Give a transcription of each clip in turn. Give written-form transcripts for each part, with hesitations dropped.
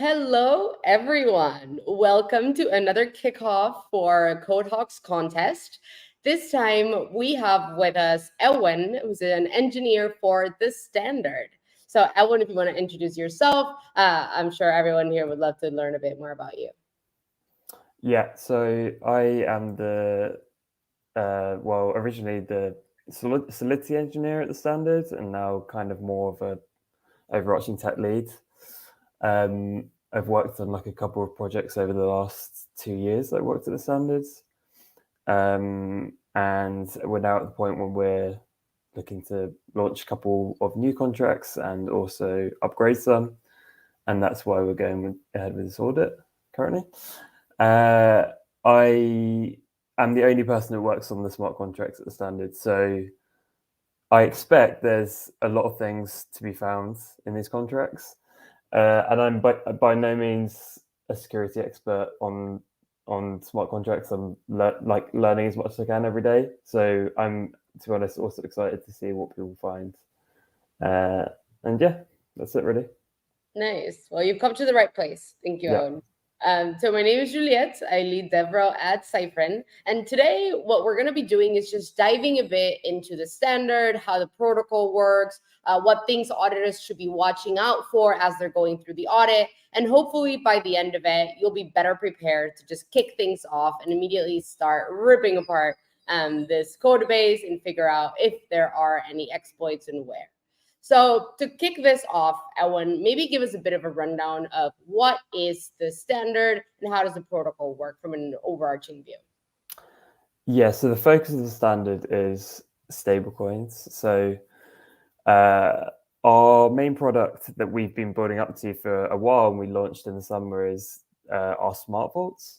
Hello, everyone. Welcome to another kickoff for Code Hawks contest. This time we have with us Ewan, who's an engineer for the standard. So, Ewan, if you want to introduce yourself, I'm sure everyone here would love to learn a bit more about you. Yeah, so I am originally the Solidity engineer at the standard, and now kind of more of a overarching tech lead. I've worked on like a couple of projects over the last 2 years that I worked at the standards. And we're now at the point when we're looking to launch a couple of new contracts and also upgrade some. And that's why we're going ahead with this audit currently. I am the only person who works on the smart contracts at the standard. So I expect there's a lot of things to be found in these contracts. And I'm by no means a security expert on smart contracts. I'm learning as much as I can every day. So I'm, to be honest, also excited to see what people find. And yeah, that's it really. Nice. Well, you've come to the right place. Thank you, Yeah. Owen. So my name is Juliette. I lead DevRel at Cyfrin. And today, what we're going to be doing is just diving a bit into the standard, how the protocol works, what things auditors should be watching out for as they're going through the audit. And hopefully by the end of it, you'll be better prepared to just kick things off and immediately start ripping apart this code base and figure out if there are any exploits and where. So to kick this off, Ewan, maybe give us a bit of a rundown of what is the standard and how does the protocol work from an overarching view? Yeah, so the focus of the standard is stablecoins. So our main product that we've been building up to for a while and we launched in the summer is our smart vaults.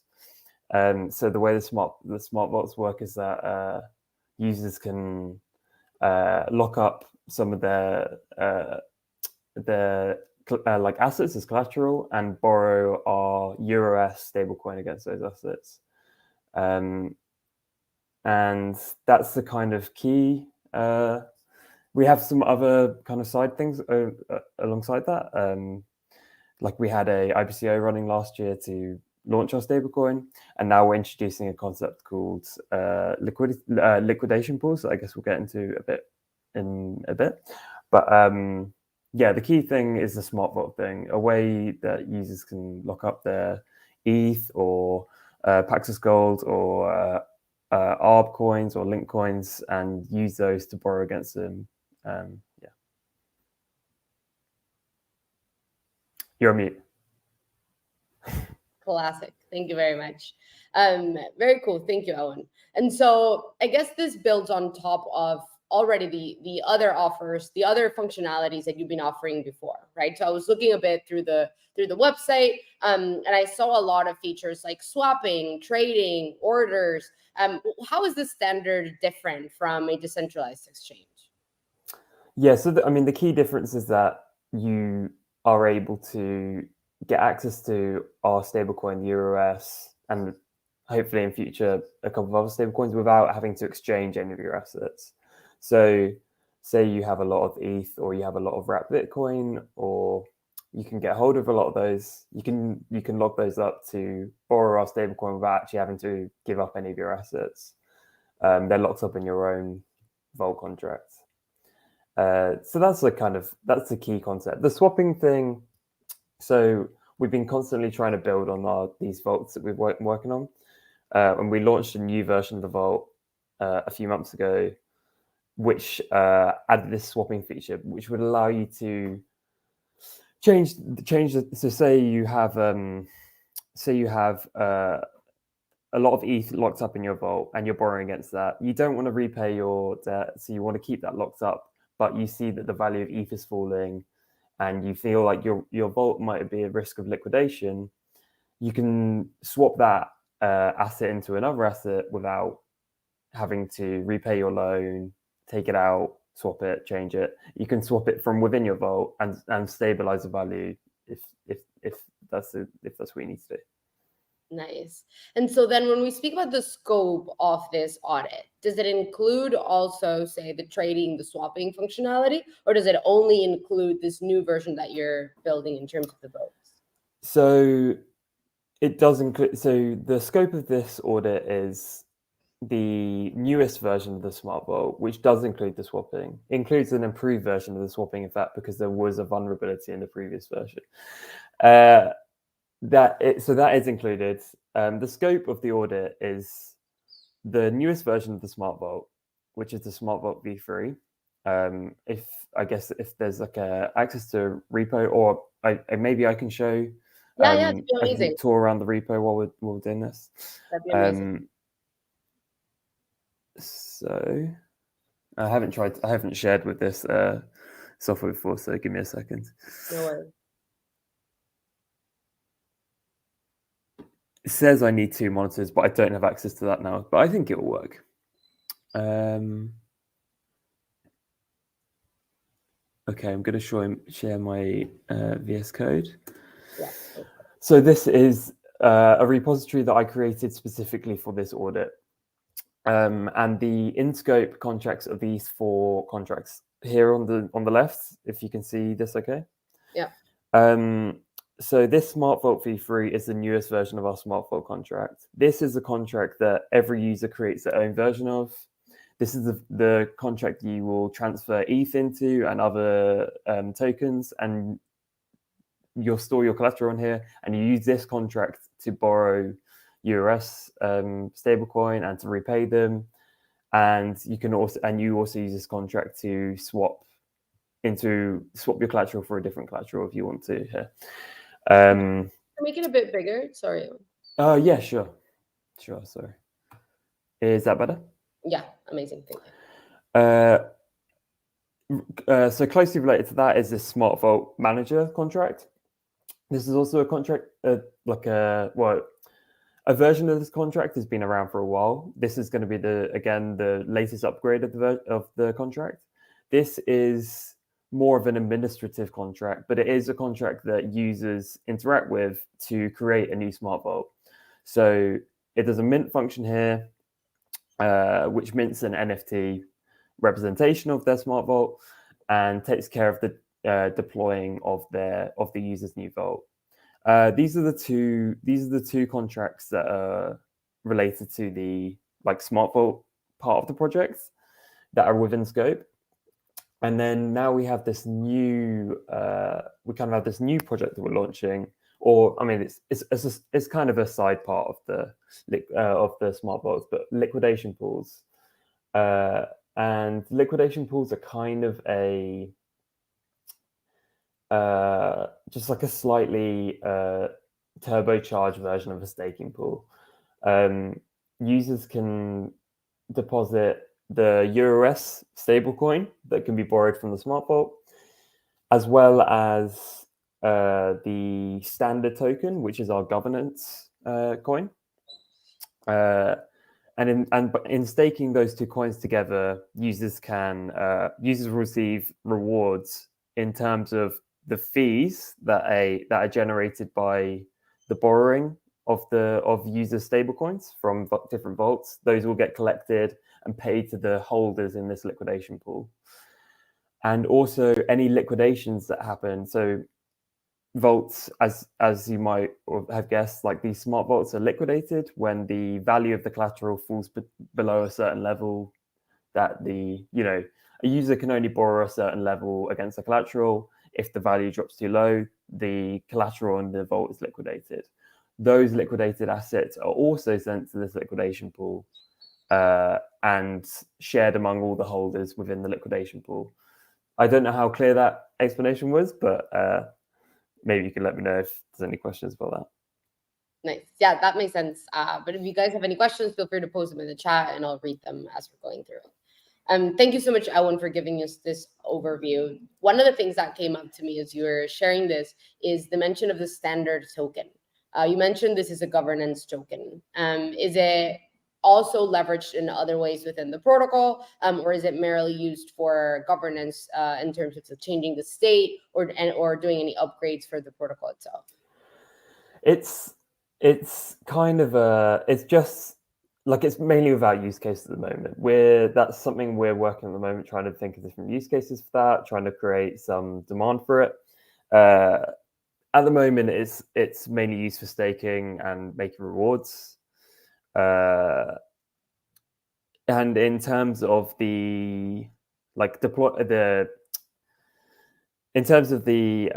So the way the smart vaults work is that users can lock up some of their like assets as collateral and borrow our EURS stablecoin against those assets. And that's the kind of key. We have some other kind of side things alongside that. Like we had a IPCO running last year to launch our stablecoin, and now we're introducing a concept called liquidation pools that I guess we'll get into in a bit. But yeah, the key thing is the smart vault thing, a way that users can lock up their ETH or Paxos Gold or ARB coins or Link coins and use those to borrow against them. Yeah. You're on mute. Classic. Thank you very much. Very cool. Thank you, Owen. And so I guess this builds on top of already the other offers, the other functionalities that you've been offering before, right? So I was looking a bit through the website, and I saw a lot of features like swapping, trading, orders. How is the standard different from a decentralized exchange? Yeah, so I mean, the key difference is that you are able to get access to our stablecoin EURS and hopefully in future a couple of other stablecoins without having to exchange any of your assets. So say you have a lot of ETH or you have a lot of wrapped Bitcoin, or you can get hold of a lot of those. You can lock those up to borrow our stablecoin without actually having to give up any of your assets. They're locked up in your own vault contract. So that's the key concept. The swapping thing. So we've been constantly trying to build on these vaults that we've been working on, and we launched a new version of the vault a few months ago, which added this swapping feature, which would allow you to change. So say you have a lot of ETH locked up in your vault, and you're borrowing against that. You don't want to repay your debt, so you want to keep that locked up. But you see that the value of ETH is falling, and you feel like your vault might be at risk of liquidation. You can swap that asset into another asset without having to repay your loan, take it out, swap it, change it. You can swap it from within your vault and stabilize the value if that's what you need to do. Nice. And so then when we speak about the scope of this audit, does it include also, say, the trading, the swapping functionality, or does it only include this new version that you're building in terms of the votes? So it does include, so the scope of this audit is the newest version of the Smart Vault, which does include the swapping, includes an improved version of the swapping, in fact, because there was a vulnerability in the previous version. So that is included. The scope of the audit is the newest version of the Smart Vault, which is the Smart Vault v3. If there's like a access to repo, or maybe I can show. Yeah, that'd be I amazing. can tour around the repo while we're doing this. That'd be amazing. So I haven't shared with this software before, so give me a second. No worries. It says I need 2 monitors, but I don't have access to that now, but I think it will work. Okay, I'm going to share my VS Code. Yeah. So this is a repository that I created specifically for this audit. And the in-scope contracts are these 4 contracts here on the left, if you can see this okay. Yeah. So this Smart Vault v3 is the newest version of our Smart Vault contract. This is a contract that every user creates their own version of. This is the contract you will transfer ETH into and other tokens, and you'll store your collateral in here, and you use this contract to borrow URS stablecoin and to repay them. And you also use this contract to swap your collateral for a different collateral if you want to here. Make it a bit bigger. Sorry. Yeah, sure. Sorry. Is that better? Yeah, amazing. Thank you. So closely related to that is this Smart Vault Manager contract. This is also a contract, a version of this contract has been around for a while. This is going to be the latest upgrade of the contract. This is more of an administrative contract, but it is a contract that users interact with to create a new Smart Vault. So it does a mint function here, which mints an NFT representation of their Smart Vault and takes care of the deploying of the user's new vault. These are the two contracts that are related to the Smart Vault part of the project that are within scope. And then now we have this new project that we're launching, or I mean, it's kind of a side part of the Smart Vaults, but liquidation pools. And liquidation pools are kind of just like a slightly turbocharged version of a staking pool. Users can deposit the URS stablecoin that can be borrowed from the Smart Vault, as well as the standard token, which is our governance coin. And in staking those 2 coins together, users will receive rewards in terms of the fees that are generated by the borrowing of user stablecoins from different vaults. Those will get collected and paid to the holders in this liquidation pool. And also any liquidations that happen. So vaults, as you might have guessed, like these Smart Vaults are liquidated when the value of the collateral falls below a certain level that a user can only borrow a certain level against the collateral. If the value drops too low, the collateral in the vault is liquidated. Those liquidated assets are also sent to this liquidation pool and shared among all the holders within the liquidation pool. I don't know how clear that explanation was, but maybe you can let me know if there's any questions about that. Nice. Yeah, that makes sense. But if you guys have any questions, feel free to post them in the chat and I'll read them as we're going through it. Thank you so much, Owen, for giving us this overview. One of the things that came up to me as you were sharing this is the mention of the standard token. You mentioned this is a governance token. Is it also leveraged in other ways within the protocol, or is it merely used for governance in terms of changing the state or doing any upgrades for the protocol itself? It's kind of it's mainly without use cases at the moment. That's something we're working at the moment, trying to think of different use cases for that, trying to create some demand for it. at the moment, it's mainly used for staking and making rewards. And in terms of the in terms of the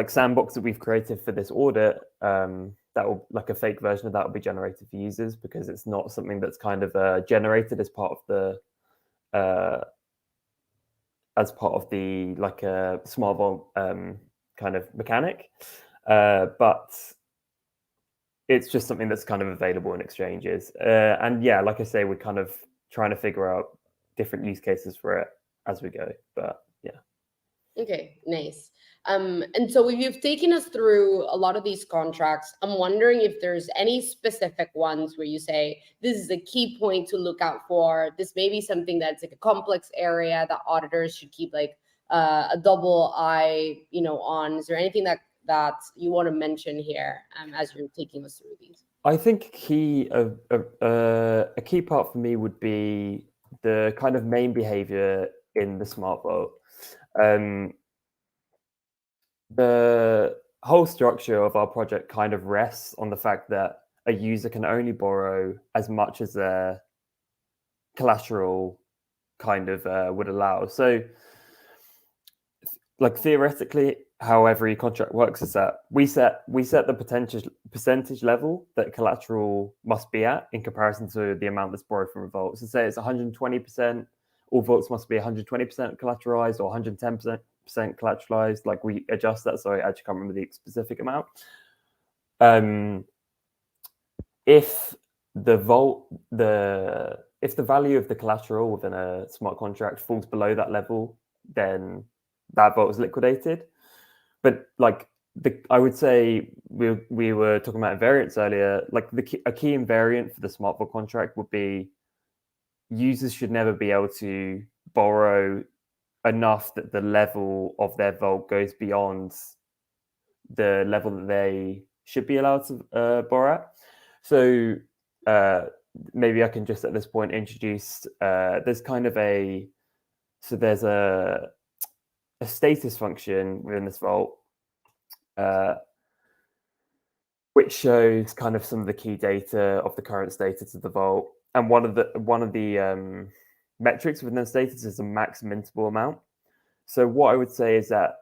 sandbox that we've created for this audit, that will a fake version of that will be generated for users, because it's not something that's kind of generated as part of the smart vault kind of mechanic, but it's just something that's kind of available in exchanges. And yeah, like I say, we're kind of trying to figure out different use cases for it as we go. But yeah. Okay, nice. And so you've taken us through a lot of these contracts. I'm wondering if there's any specific ones where you say this is a key point to look out for. This may be something that's like a complex area that auditors should keep a double eye, on. Is there anything that you want to mention here as you're taking us through these? I think a key part for me would be the kind of main behavior in the smart vault. The whole structure of our project kind of rests on the fact that a user can only borrow as much as their collateral kind of would allow. So, theoretically, how every contract works is that we set the percentage level that collateral must be at in comparison to the amount that's borrowed from a vault. So say it's 120%, all vaults must be 120% collateralized or 110% collateralized. We adjust that. Sorry, I actually can't remember the specific amount. If the value of the collateral within a smart contract falls below that level, then that vault is liquidated. But I would say we were talking about invariants earlier. A key invariant for the smart vault contract would be users should never be able to borrow enough that the level of their vault goes beyond the level that they should be allowed to borrow at. So maybe I can just at this point introduce, there's a status function within this vault, which shows kind of some of the key data of the current status of the vault. And one of the metrics within the status is the max mintable amount. So what I would say is that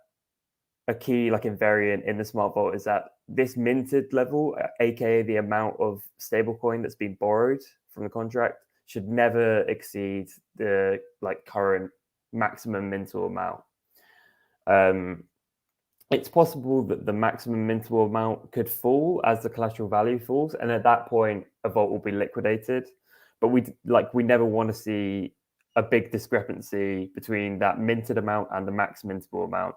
a key invariant in the smart vault is that this minted level, aka the amount of stablecoin that's been borrowed from the contract, should never exceed the current maximum mintable amount. It's possible that the maximum mintable amount could fall as the collateral value falls, and at that point, a vault will be liquidated. But we never want to see a big discrepancy between that minted amount and the max mintable amount.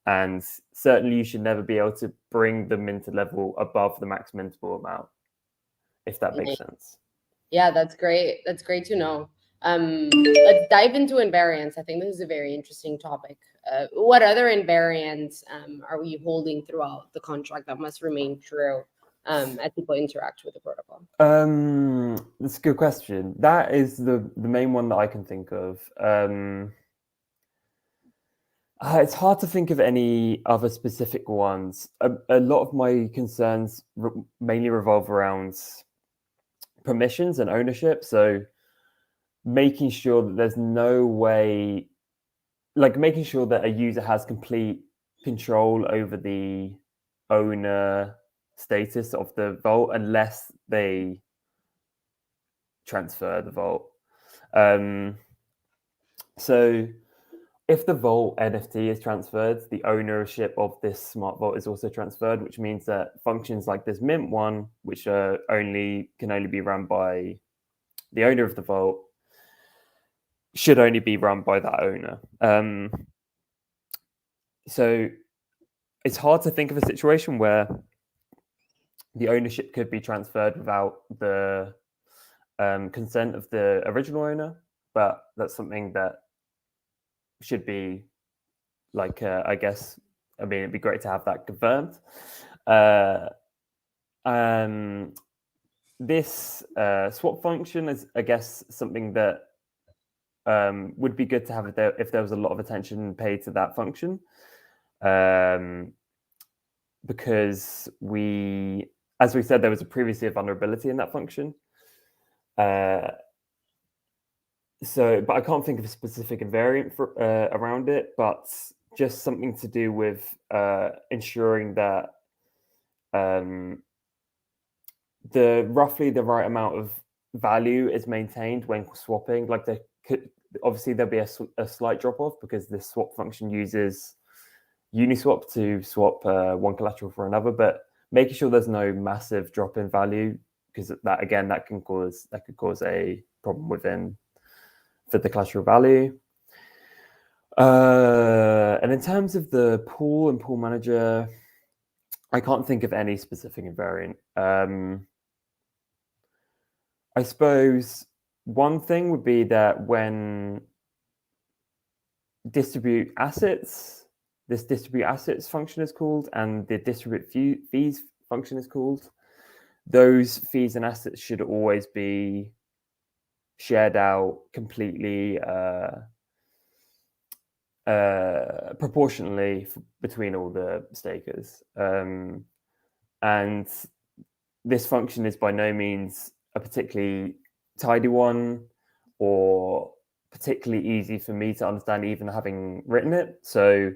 And certainly, you should never be able to bring the minted level above the max mintable amount, if that makes sense. Yeah, that's great. That's great to know. Let's dive into invariants. I think this is a very interesting topic. What other invariants are we holding throughout the contract that must remain true as people interact with the protocol? That's a good question. That is the main one that I can think of. It's hard to think of any other specific ones. A lot of my concerns mainly revolve around permissions and ownership. So making sure that there's no way, making sure that a user has complete control over the owner status of the vault unless they transfer the vault. So if the vault NFT is transferred, the ownership of this smart vault is also transferred, which means that functions like this mint one, which can only be run by the owner of the vault, should only be run by that owner. So it's hard to think of a situation where the ownership could be transferred without the consent of the original owner, but that's something that should be I guess, it'd be great to have that confirmed. This swap function is, I guess, something that would be good to have if there was a lot of attention paid to that function. because as we said, there was previously a vulnerability in that function. But I can't think of a specific invariant around it, but just something to do with ensuring that roughly the right amount of value is maintained when swapping. Like obviously there'll be a slight drop off because this swap function uses Uniswap to swap one collateral for another, but making sure there's no massive drop in value, because that could cause a problem for the collateral value. And in terms of the pool and pool manager, I can't think of any specific invariant. I suppose one thing would be that when distribute assets, this distribute assets function is called, and the distribute fees function is called. Those fees and assets should always be shared out completely proportionally between all the stakers. And this function is by no means a particularly tidy one or particularly easy for me to understand, even having written it. So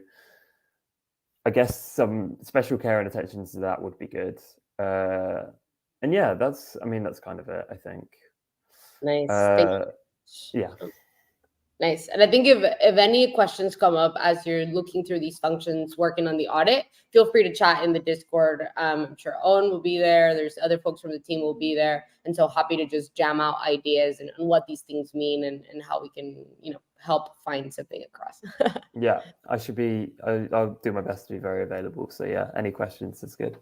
I guess some special care and attention to that would be good. And yeah, that's kind of it, I think. Nice. Thank you. Yeah. Nice. And I think if any questions come up as you're looking through these functions, working on the audit, feel free to chat in the Discord. I'm sure Owen will be there. There's other folks from the team will be there. And so happy to just jam out ideas and what these things mean and how we can, help find something across. Yeah, I'll do my best to be very available. So yeah, any questions is good.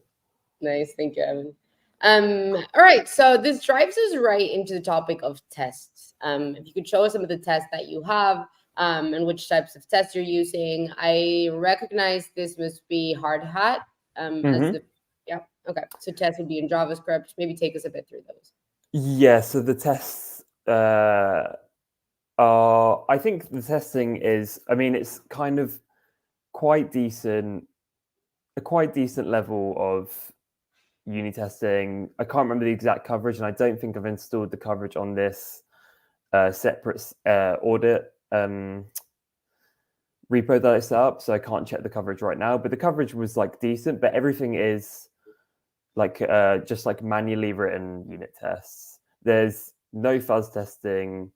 Nice. Thank you, Evan. All right. So this drives us right into the topic of tests. If you could show us some of the tests that you have and which types of tests you're using. I recognize this must be hard hat yeah. Okay. So tests would be in JavaScript. Maybe take us a bit through those. Yeah. So the tests I think the testing is, it's kind of quite decent, a quite decent level of unit testing. I can't remember the exact coverage, and I don't think I've installed the coverage on this separate audit repo that I set up, so I can't check the coverage right now. But the coverage was decent, but everything is just manually written unit tests. There's no fuzz testing.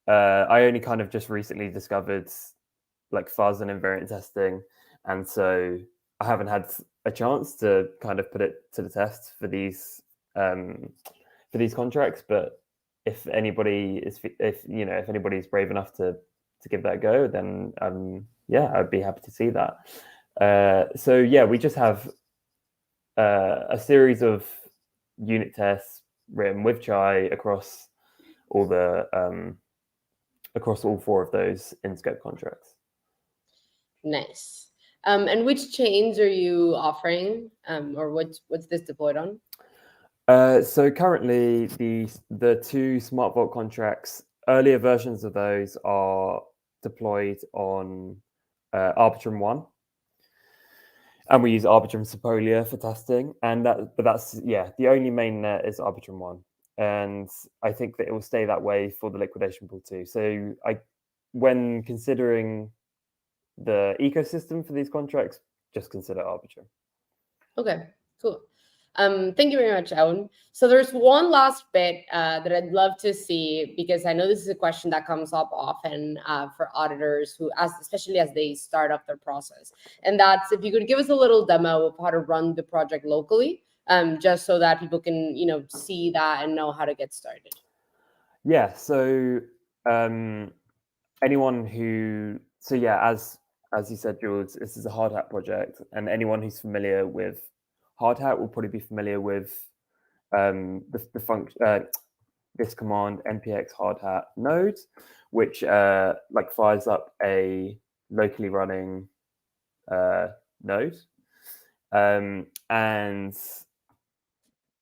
I only kind of just recently discovered fuzz and invariant testing, and so I haven't had a chance to kind of put it to the test for these contracts. But if anybody's brave enough to give that a go, then I'd be happy to see that. So yeah, we just have a series of unit tests written with Chai across all four of those in-scope contracts. Nice. And which chains are you offering, or what's this deployed on? So currently, the two Smart Vault contracts, earlier versions of those are deployed on Arbitrum 1, and we use Arbitrum Sepolia for testing. And that's the only mainnet is Arbitrum 1, and I think that it will stay that way for the liquidation pool too. So when considering the ecosystem for these contracts, just consider Arbitrum. Okay, cool. Thank you very much, Owen. So there's one last bit that I'd love to see, because I know this is a question that comes up often for auditors especially as they start up their process. And that's if you could give us a little demo of how to run the project locally, just so that people can, see that and know how to get started. Yeah. So as you said, Jules, this is a hard hat project, and anyone who's familiar with hard hat will probably be familiar with the function, this command npx hard hat node, which fires up a locally running node, and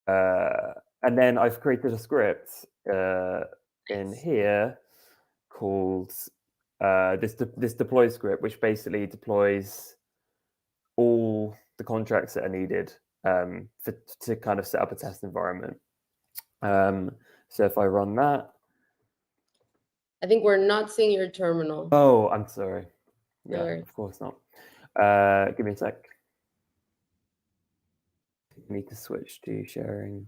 then I've created a script in here called this deploy script, which basically deploys all the contracts that are needed to kind of set up a test environment. So if I run that. I think we're not seeing your terminal. Oh, I'm sorry. Yeah, Sorry. of course not. Give me a sec. I need to switch to sharing.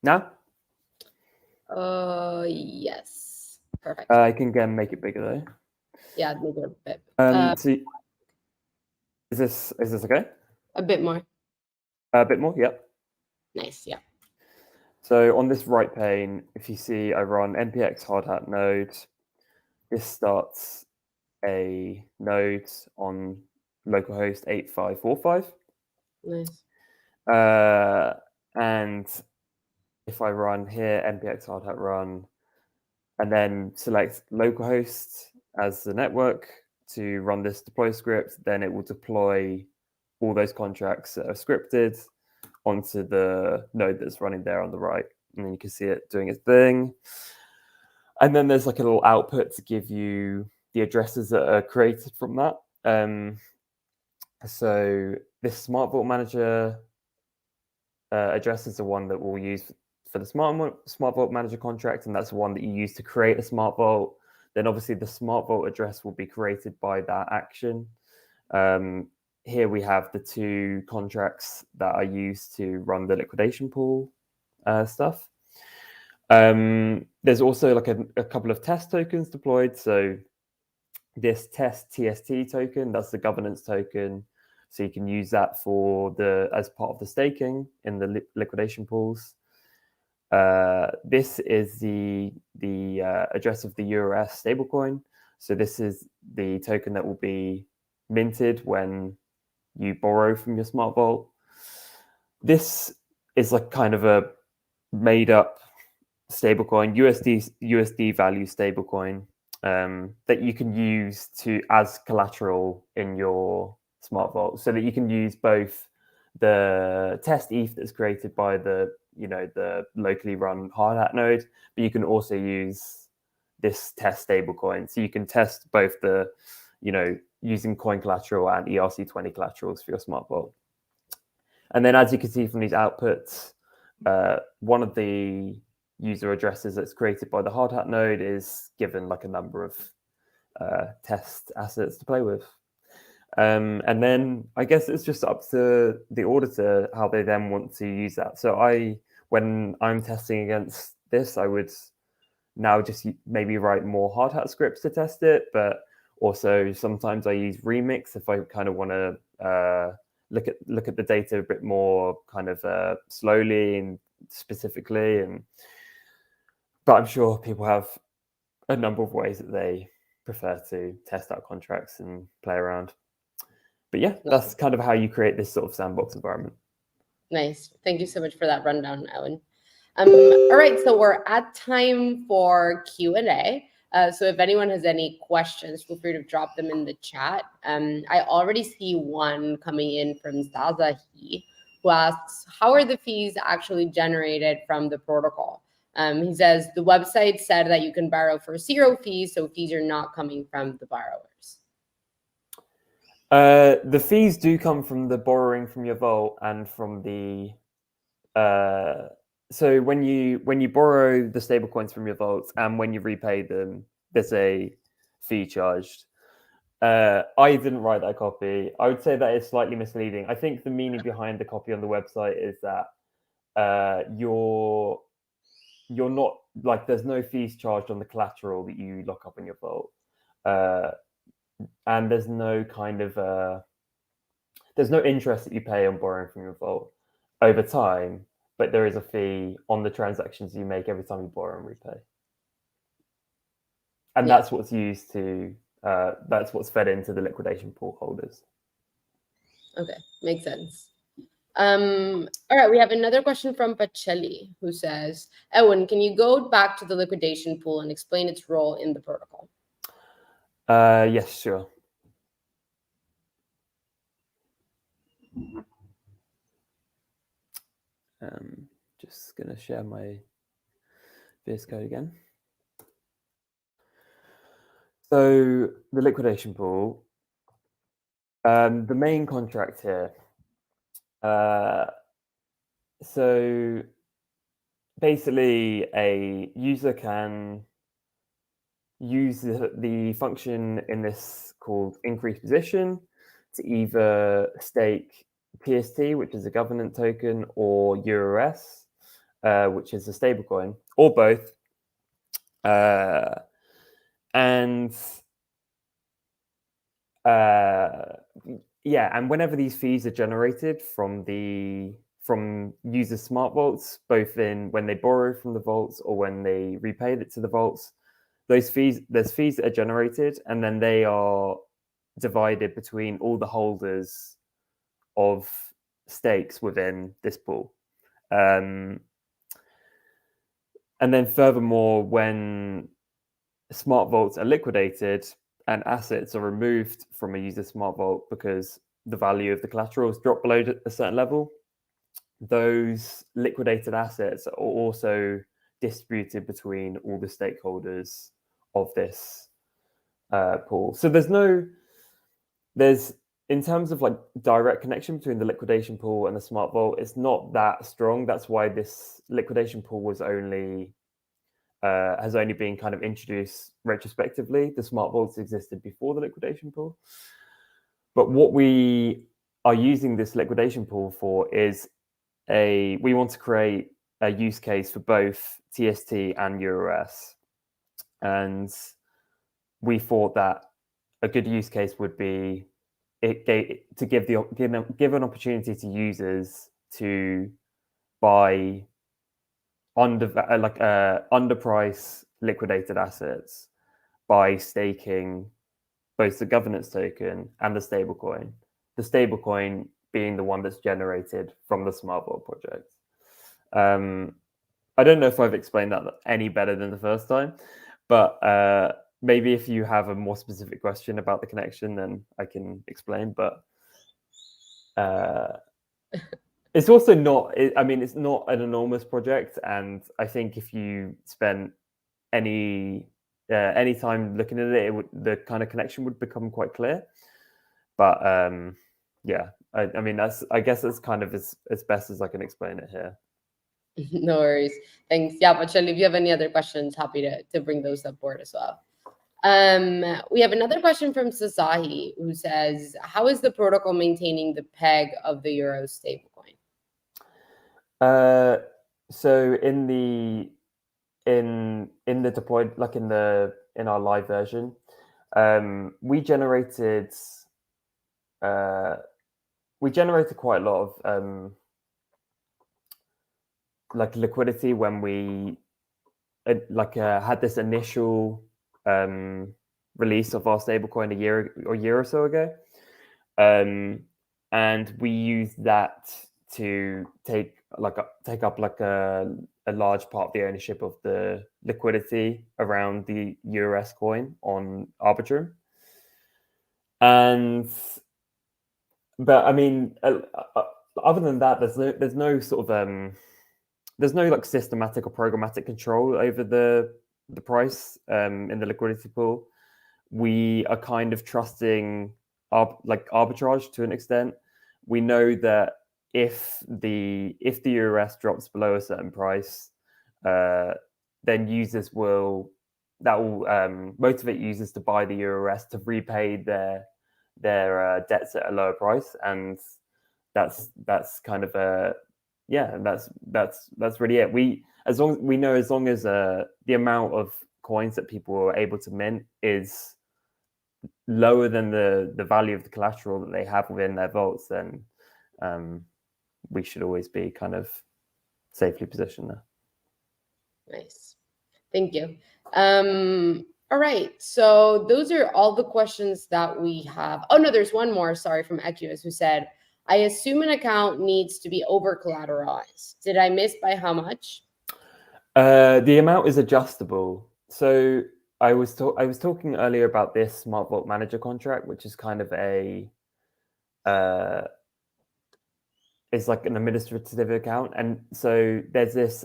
Now? Yes. Perfect. I can again make it bigger though. Yeah, maybe a bit. So is this okay? A bit more. A bit more, yep. Nice, yeah. So on this right pane, if you see I run npx hard hat node, this starts a node on localhost 8545. Nice. And if I run here, npx hard hat run, and then select localhost as the network to run this deploy script, then it will deploy all those contracts that are scripted onto the node that's running there on the right. And then you can see it doing its thing. And then there's like a little output to give you the addresses that are created from that. So this Smart Vault Manager address is the one that we'll use for the Smart Vault Manager contract, and that's the one that you use to create a Smart Vault. Then obviously the Smart Vault address will be created by that action. Here we have the two contracts that are used to run the liquidation pool stuff. There's also like a couple of test tokens deployed. So this test TST token, that's the governance token. So you can use that as part of the staking in the liquidation pools. This is the address of the URS stablecoin. So this is the token that will be minted when you borrow from your Smart Vault. This is like kind of a made up stablecoin, USD value stablecoin that you can use as collateral in your Smart Vault, so that you can use both the test ETH that's created by the locally run hard hat node, but you can also use this test stablecoin. So you can test both the using coin collateral and ERC20 collaterals for your Smart Vault. And then as you can see from these outputs, one of the user addresses that's created by the hard hat node is given like a number of test assets to play with. And then I guess it's just up to the auditor how they then want to use that. So when I'm testing against this, I would now just maybe write more hard hat scripts to test it, but also sometimes I use Remix if I kind of want to look at the data a bit more kind of slowly and specifically. But I'm sure people have a number of ways that they prefer to test out contracts and play around. But yeah, that's kind of how you create this sort of sandbox environment. Nice. Thank you so much for that rundown, Owen. All right, so we're at time for Q&A. So if anyone has any questions, feel free to drop them in the chat. I already see one coming in from Zazahi, who asks, how are the fees actually generated from the protocol? He says, the website said that you can borrow for 0 fees, so fees are not coming from the borrowers. The fees do come from the borrowing from your vault and from the... So when you borrow the stablecoins from your vaults and when you repay them, there's a fee charged. I didn't write that copy. I would say that is slightly misleading. I think the meaning behind the copy on the website is that you're not like there's no fees charged on the collateral that you lock up in your vault, and there's no kind of there's no interest that you pay on borrowing from your vault over time, but there is a fee on the transactions you make every time you borrow and repay. And that's what's used to, that's what's fed into the liquidation pool holders. Okay, makes sense. All right, we have another question from Pacelli, who says, Owen, can you go back to the liquidation pool and explain its role in the protocol? Yes, sure. Just going to share my VS Code again. So the liquidation pool, the main contract here. So basically, a user can use the function in this called increase position to either stake PST, which is a governance token, or EURS, which is a stablecoin, or both. And whenever these fees are generated from user smart vaults, both in when they borrow from the vaults or when they repay it to the vaults, there's fees that are generated, and then they are divided between all the holders of stakes within this pool. And then furthermore, when smart vaults are liquidated and assets are removed from a user smart vault because the value of the collateral has dropped below a certain level, those liquidated assets are also distributed between all the stakeholders of this pool. So there's in terms of like direct connection between the liquidation pool and the smart vault, it's not that strong. That's why this liquidation pool was has only been kind of introduced retrospectively. The smart vaults existed before the liquidation pool. But what we are using this liquidation pool for is we want to create a use case for both TST and EURS. And we thought that a good use case would be to give an opportunity to users to buy underpriced liquidated assets by staking both the governance token and the stablecoin. The stablecoin being the one that's generated from the Smart Vault project. I don't know if I've explained that any better than the first time, but maybe if you have a more specific question about the connection, then I can explain. But it's also not, it's not an enormous project. And I think if you spent any time looking at it, the kind of connection would become quite clear. But I guess that's kind of as best as I can explain it here. No worries. Thanks. Yeah, but Shelley, if you have any other questions, happy to bring those up board as well. We have another question from Sasahi, who says, how is the protocol maintaining the peg of the euro stablecoin? So in the deployed, like in our live version, we generated quite a lot of like liquidity when we had this initial release of our stablecoin a year or so ago, and we used that to take up a large part of the ownership of the liquidity around the EURS coin on Arbitrum. But I mean, other than that, there's no sort of there's no like systematic or programmatic control over the price in the liquidity pool. We are kind of trusting arbitrage to an extent. We know that if the EURS drops below a certain price, then that will motivate users to buy the EURS to repay their debts at a lower price, and that's kind of that's really it. As long as the amount of coins that people are able to mint is lower than the value of the collateral that they have within their vaults, then we should always be kind of safely positioned there. Nice. Thank you. All right. So those are all the questions that we have. Oh, no, there's one more. Sorry, from Equius, who said, I assume an account needs to be over collateralized. Did I miss by how much? The amount is adjustable. So I was talking earlier about this Smart Vault Manager contract, which is kind of it's like an administrative account, and so there's this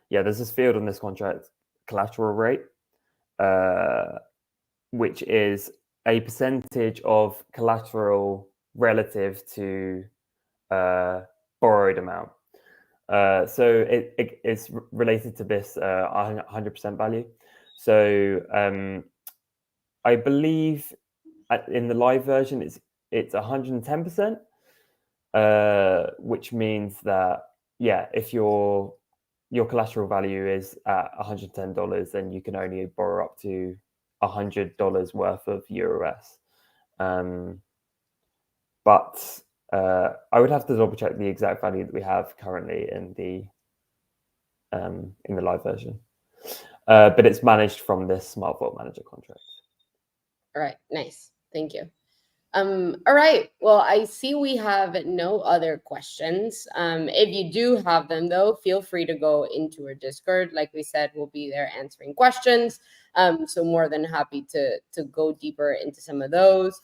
yeah, there's this field on this contract, collateral rate, which is a percentage of collateral relative to borrowed amount. So it's related to this 100% value. So I believe in the live version it's 110%, which means that if your collateral value is at $110, then you can only borrow up to $100 worth of EURS. But I would have to double check the exact value that we have currently in the live version. But it's managed from this Smart Vault Manager contract. All right, nice. Thank you. All right. Well, I see we have no other questions. If you do have them, though, feel free to go into our Discord. Like we said, we'll be there answering questions. So more than happy to go deeper into some of those.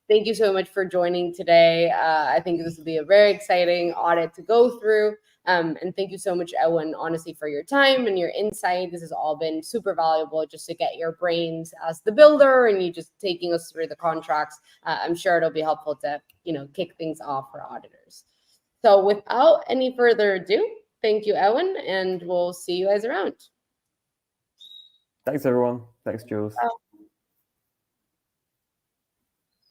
Thank you so much for joining today. I think this will be a very exciting audit to go through. And thank you so much, Ewan, honestly, for your time and your insight. This has all been super valuable just to get your brains as the builder and you just taking us through the contracts. I'm sure it'll be helpful to, kick things off for auditors. So without any further ado, thank you, Ewan, and we'll see you guys around. Thanks, everyone. Thanks, Jules. Wow.